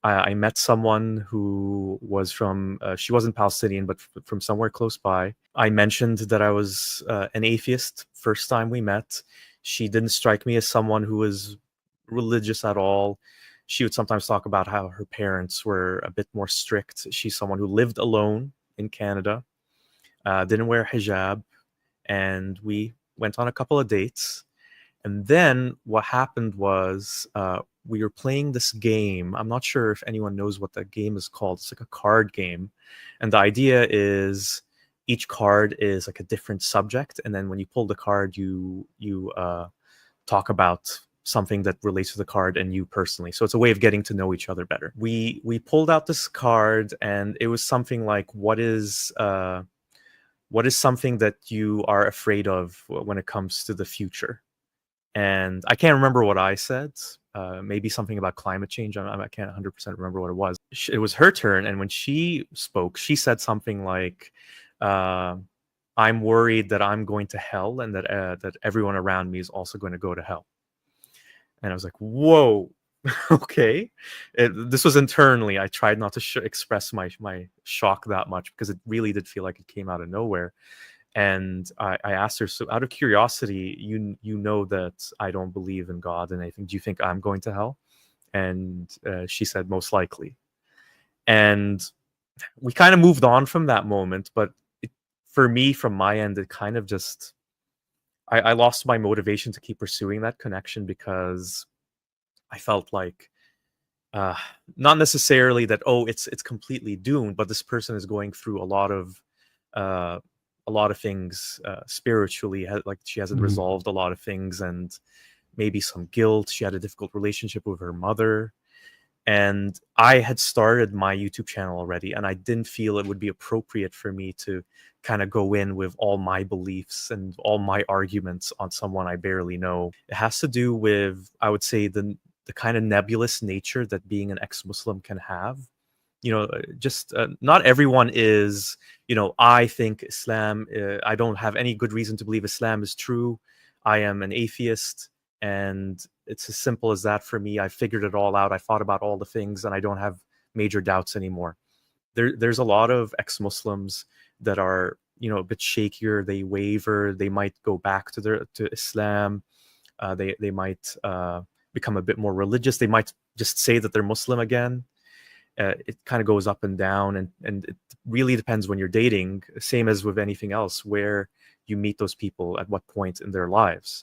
I met someone who was from, she wasn't Palestinian, but from somewhere close by. I mentioned that I was an atheist first time we met. She didn't strike me as someone who was religious at all. She would sometimes talk about how her parents were a bit more strict. She's someone who lived alone in Canada, didn't wear hijab, and we went on a couple of dates. And then what happened was we were playing this game. I'm not sure if anyone knows what that game is called. It's like a card game. And the idea is each card is like a different subject. And then when you pull the card, you talk about something that relates to the card and you personally. So it's a way of getting to know each other better. We pulled out this card, and it was something like, what is something that you are afraid of when it comes to the future? And I can't remember what I said. Maybe something about climate change. I can't 100% remember what it was. It was her turn, and when she spoke, she said something like, "I'm worried that I'm going to hell, and that everyone around me is also going to go to hell." And I was like, "Whoa, okay." This was internally. I tried not to express my shock that much because it really did feel like it came out of nowhere. And I asked her, so out of curiosity, you know that I don't believe in God and anything. Do you think I'm going to hell? And she said, most likely. And we kind of moved on from that moment. But for me, from my end, it kind of just, I lost my motivation to keep pursuing that connection because I felt like, uh, not necessarily that, oh, it's completely doomed, but this person is going through uh, a lot of things spiritually. Like she hasn't resolved a lot of things, and maybe some guilt. She had a difficult relationship with her mother, and I had started my YouTube channel already, and I didn't feel it would be appropriate for me to kind of go in with all my beliefs and all my arguments on someone I barely know. It has to do with, I would say, the kind of nebulous nature that being an ex-Muslim can have. Just not everyone is, I think Islam, I don't have any good reason to believe Islam is true. I am an atheist, and it's as simple as that for me. I figured it all out. I thought about all the things, and I don't have major doubts anymore. There's a lot of ex-Muslims that are, a bit shakier. They waver. They might go back to Islam. They might become a bit more religious. They might just say that they're Muslim again. It kind of goes up and down, and it really depends when you're dating, same as with anything else, where you meet those people at what point in their lives.